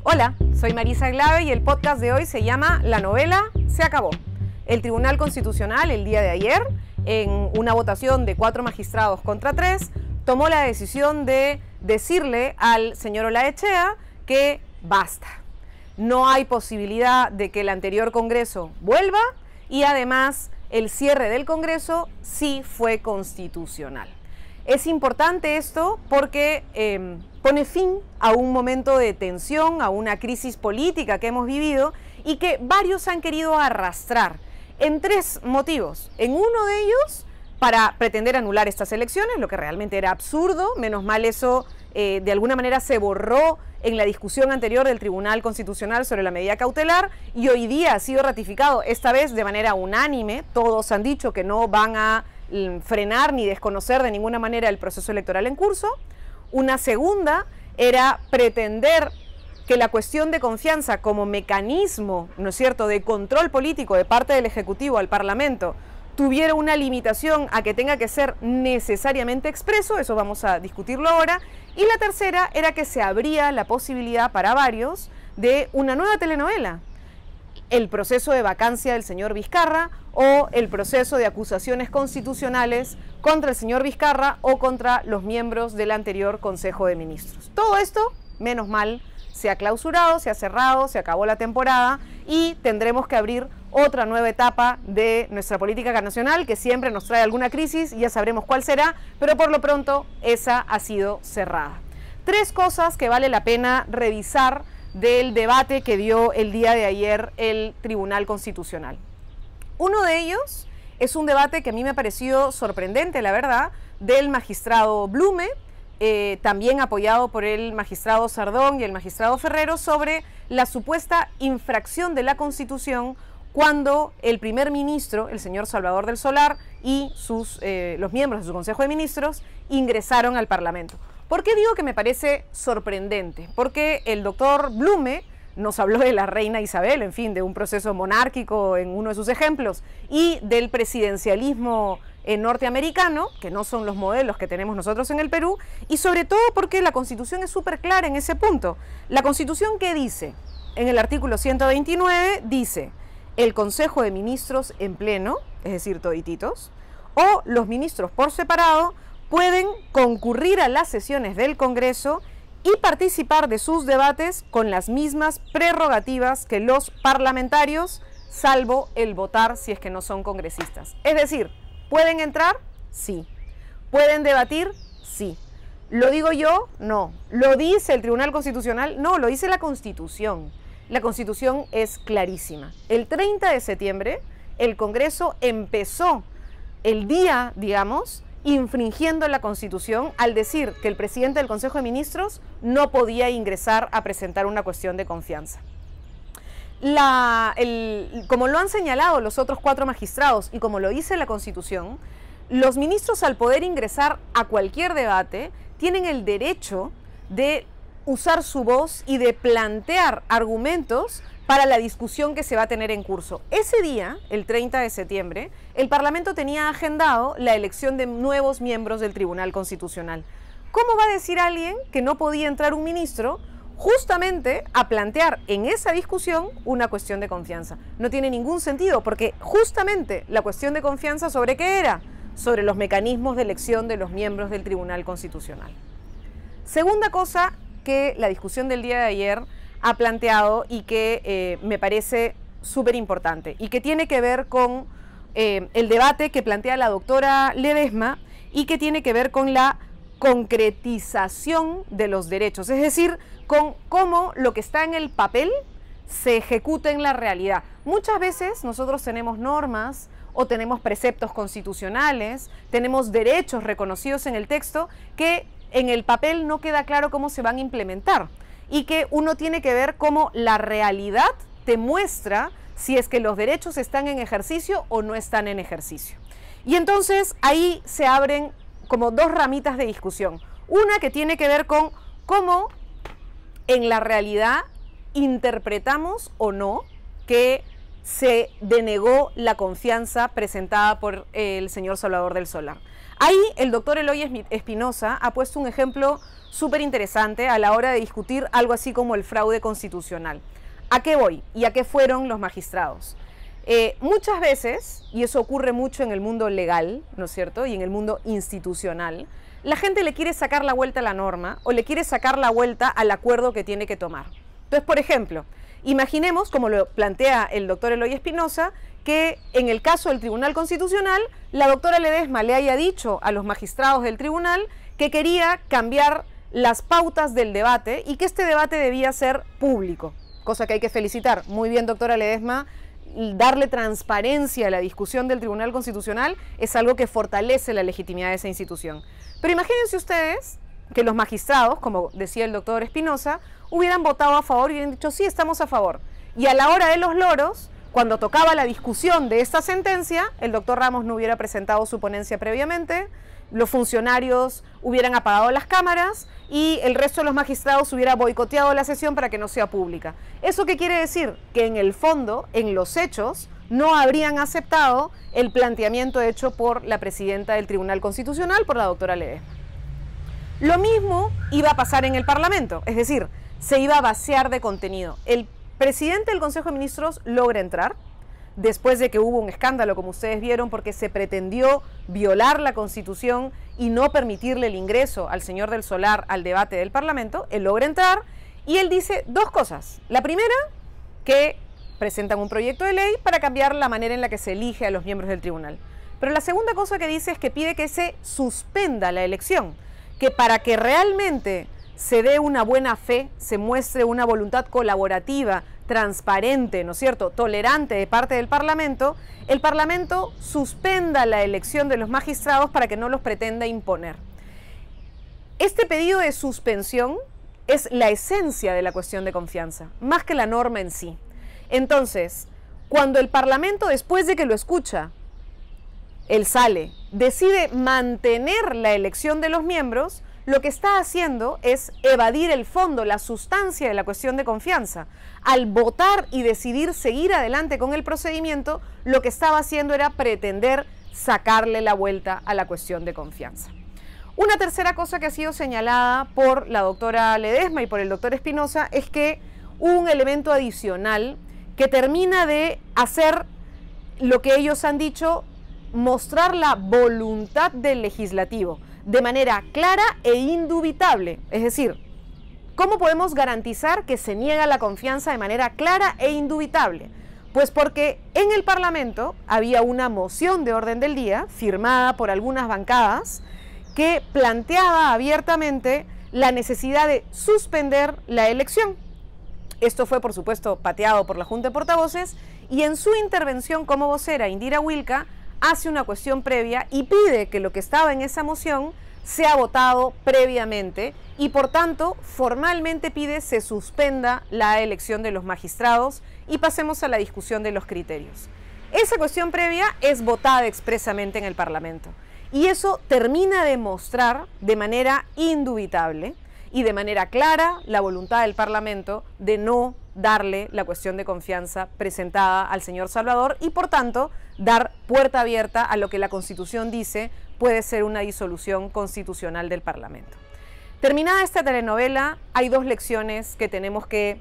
Hola, soy Marisa Glave y el podcast de hoy se llama La novela se acabó. El Tribunal Constitucional el día de ayer, en una votación de 4 magistrados contra 3, tomó la decisión de decirle al señor Olaechea que basta. No hay posibilidad de que el anterior Congreso vuelva y además el cierre del Congreso sí fue constitucional. Es importante esto porque pone fin a un momento de tensión, a una crisis política que hemos vivido y que varios han querido arrastrar en 3 motivos. En uno de ellos, para pretender anular estas elecciones, lo que realmente era absurdo. Menos mal eso de alguna manera se borró en la discusión anterior del Tribunal Constitucional sobre la medida cautelar y hoy día ha sido ratificado, esta vez de manera unánime. Todos han dicho que no van a frenar ni desconocer de ninguna manera el proceso electoral en curso. Una segunda era pretender que la cuestión de confianza como mecanismo, ¿no es cierto?, de control político de parte del Ejecutivo al Parlamento tuviera una limitación a que tenga que ser necesariamente expreso. Eso vamos a discutirlo ahora. Y la tercera era que se abría la posibilidad para varios de una nueva telenovela: el proceso de vacancia del señor Vizcarra o el proceso de acusaciones constitucionales contra el señor Vizcarra o contra los miembros del anterior Consejo de Ministros. Todo esto, menos mal, se ha clausurado, se ha cerrado, se acabó la temporada y tendremos que abrir otra nueva etapa de nuestra política nacional que siempre nos trae alguna crisis y ya sabremos cuál será, pero por lo pronto esa ha sido cerrada. 3 cosas que vale la pena revisar del debate que dio el día de ayer el Tribunal Constitucional. Uno de ellos es un debate que a mí me ha parecido sorprendente, la verdad, del magistrado Blume, también apoyado por el magistrado Sardón y el magistrado Ferrero, sobre la supuesta infracción de la Constitución cuando el primer ministro, el señor Salvador del Solar, y los miembros de su Consejo de Ministros ingresaron al Parlamento. ¿Por qué digo que me parece sorprendente? Porque el doctor Blume nos habló de la reina Isabel, en fin, de un proceso monárquico en uno de sus ejemplos, y del presidencialismo norteamericano, que no son los modelos que tenemos nosotros en el Perú, y sobre todo porque la Constitución es súper clara en ese punto. La Constitución, ¿qué dice? En el artículo 129 dice: el Consejo de Ministros en pleno, es decir, todititos, o los ministros por separado, pueden concurrir a las sesiones del Congreso y participar de sus debates con las mismas prerrogativas que los parlamentarios, salvo el votar si es que no son congresistas. Es decir, ¿pueden entrar? Sí. ¿Pueden debatir? Sí. ¿Lo digo yo? No. ¿Lo dice el Tribunal Constitucional? No, lo dice la Constitución. La Constitución es clarísima. El 30 de septiembre el Congreso empezó el día, digamos, infringiendo la Constitución al decir que el presidente del Consejo de Ministros no podía ingresar a presentar una cuestión de confianza. Como lo han señalado los otros 4 magistrados y como lo dice la Constitución, los ministros, al poder ingresar a cualquier debate, tienen el derecho de usar su voz y de plantear argumentos para la discusión que se va a tener en curso. Ese día, el 30 de septiembre, el Parlamento tenía agendado la elección de nuevos miembros del Tribunal Constitucional. ¿Cómo va a decir alguien que no podía entrar un ministro justamente a plantear en esa discusión una cuestión de confianza? No tiene ningún sentido, porque justamente la cuestión de confianza, ¿sobre qué era? Sobre los mecanismos de elección de los miembros del Tribunal Constitucional. Segunda cosa que la discusión del día de ayer ha planteado y que me parece súper importante y que tiene que ver con el debate que plantea la doctora Ledesma y que tiene que ver con la concretización de los derechos, es decir, con cómo lo que está en el papel se ejecuta en la realidad. Muchas veces nosotros tenemos normas o tenemos preceptos constitucionales, tenemos derechos reconocidos en el texto que en el papel no queda claro cómo se van a implementar y que uno tiene que ver cómo la realidad te muestra si es que los derechos están en ejercicio o no están en ejercicio. Y entonces ahí se abren como 2 ramitas de discusión. Una que tiene que ver con cómo en la realidad interpretamos o no que se denegó la confianza presentada por el señor Salvador del Solar. Ahí el doctor Eloy Espinosa ha puesto un ejemplo súper interesante a la hora de discutir algo así como el fraude constitucional. ¿A qué voy? ¿Y a qué fueron los magistrados? Muchas veces, y eso ocurre mucho en el mundo legal, ¿no es cierto?, y en el mundo institucional, la gente le quiere sacar la vuelta a la norma o le quiere sacar la vuelta al acuerdo que tiene que tomar. Entonces, por ejemplo, imaginemos, como lo plantea el doctor Eloy Espinosa, que en el caso del Tribunal Constitucional, la doctora Ledesma le haya dicho a los magistrados del tribunal que quería cambiar las pautas del debate y que este debate debía ser público, cosa que hay que felicitar. Muy bien, doctora Ledesma. Darle transparencia a la discusión del Tribunal Constitucional es algo que fortalece la legitimidad de esa institución. Pero imagínense ustedes que los magistrados, como decía el doctor Espinosa, hubieran votado a favor y hubieran dicho sí, estamos a favor. Y a la hora de los loros, cuando tocaba la discusión de esta sentencia, el doctor Ramos no hubiera presentado su ponencia previamente, los funcionarios hubieran apagado las cámaras y el resto de los magistrados hubiera boicoteado la sesión para que no sea pública. ¿Eso qué quiere decir? Que en el fondo, en los hechos, no habrían aceptado el planteamiento hecho por la presidenta del Tribunal Constitucional, por la doctora Ledesma. Lo mismo iba a pasar en el Parlamento, es decir, se iba a vaciar de contenido. El presidente del Consejo de Ministros logra entrar, después de que hubo un escándalo, como ustedes vieron, porque se pretendió violar la Constitución y no permitirle el ingreso al señor del Solar al debate del Parlamento. Él logra entrar y él dice dos cosas. La primera, que presentan un proyecto de ley para cambiar la manera en la que se elige a los miembros del tribunal. Pero la segunda cosa que dice es que pide que se suspenda la elección, que para que realmente se dé una buena fe, se muestre una voluntad colaborativa, transparente, ¿no es cierto?, tolerante de parte del Parlamento, el Parlamento suspenda la elección de los magistrados para que no los pretenda imponer. Este pedido de suspensión es la esencia de la cuestión de confianza, más que la norma en sí. Entonces, cuando el Parlamento, después de que lo escucha, él sale, decide mantener la elección de los miembros, lo que está haciendo es evadir el fondo, la sustancia de la cuestión de confianza. Al votar y decidir seguir adelante con el procedimiento, lo que estaba haciendo era pretender sacarle la vuelta a la cuestión de confianza. Una tercera cosa que ha sido señalada por la doctora Ledesma y por el doctor Espinosa es que hubo un elemento adicional que termina de hacer lo que ellos han dicho, mostrar la voluntad del legislativo de manera clara e indubitable. Es decir, ¿cómo podemos garantizar que se niega la confianza de manera clara e indubitable? Pues porque en el Parlamento había una moción de orden del día firmada por algunas bancadas que planteaba abiertamente la necesidad de suspender la elección. Esto fue, por supuesto, pateado por la Junta de Portavoces y en su intervención como vocera, Indira Wilca hace una cuestión previa y pide que lo que estaba en esa moción sea votado previamente y por tanto formalmente pide se suspenda la elección de los magistrados y pasemos a la discusión de los criterios. Esa cuestión previa es votada expresamente en el Parlamento y eso termina de mostrar de manera indubitable y de manera clara la voluntad del Parlamento de no darle la cuestión de confianza presentada al señor Salvador y por tanto dar puerta abierta a lo que la Constitución dice puede ser una disolución constitucional del Parlamento. Terminada esta telenovela, hay dos lecciones que tenemos que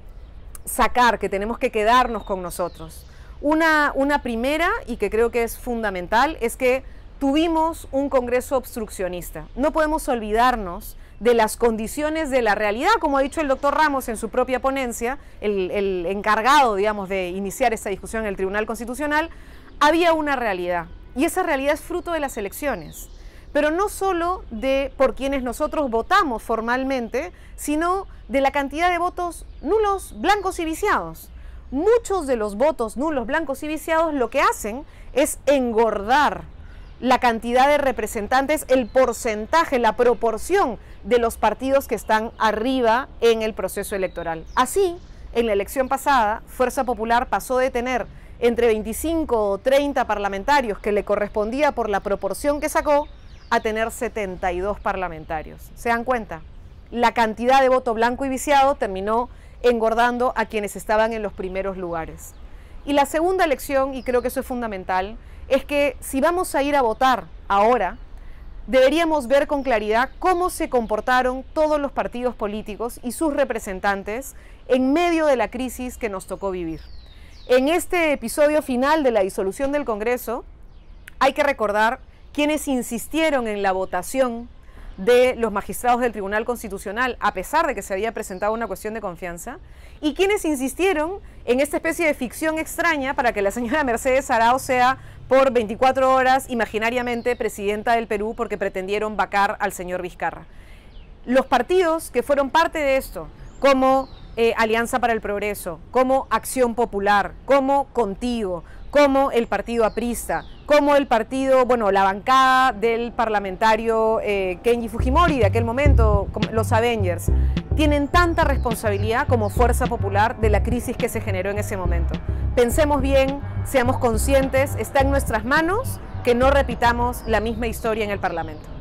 sacar, que tenemos que quedarnos con nosotros. Una primera, y que creo que es fundamental, es que tuvimos un Congreso obstruccionista. No podemos olvidarnos de las condiciones de la realidad, como ha dicho el doctor Ramos en su propia ponencia, el encargado, digamos, de iniciar esta discusión en el Tribunal Constitucional. Había una realidad, y esa realidad es fruto de las elecciones, pero no solo de por quienes nosotros votamos formalmente, sino de la cantidad de votos nulos, blancos y viciados. Muchos de los votos nulos, blancos y viciados lo que hacen es engordar la cantidad de representantes, el porcentaje, la proporción de los partidos que están arriba en el proceso electoral. Así, en la elección pasada, Fuerza Popular pasó de tener entre 25 o 30 parlamentarios que le correspondía por la proporción que sacó, a tener 72 parlamentarios. ¿Se dan cuenta? La cantidad de voto blanco y viciado terminó engordando a quienes estaban en los primeros lugares. Y la segunda lección, y creo que eso es fundamental, es que si vamos a ir a votar ahora, deberíamos ver con claridad cómo se comportaron todos los partidos políticos y sus representantes en medio de la crisis que nos tocó vivir. En este episodio final de la disolución del Congreso, hay que recordar quienes insistieron en la votación de los magistrados del Tribunal Constitucional, a pesar de que se había presentado una cuestión de confianza, y quienes insistieron en esta especie de ficción extraña para que la señora Mercedes Arauz sea por 24 horas imaginariamente presidenta del Perú porque pretendieron vacar al señor Vizcarra. Los partidos que fueron parte de esto, como Alianza para el Progreso, como Acción Popular, como Contigo, como el partido aprista, como el partido, bueno, la bancada del parlamentario Kenji Fujimori de aquel momento, los Avengers, tienen tanta responsabilidad como fuerza popular de la crisis que se generó en ese momento. Pensemos bien, seamos conscientes, está en nuestras manos que no repitamos la misma historia en el Parlamento.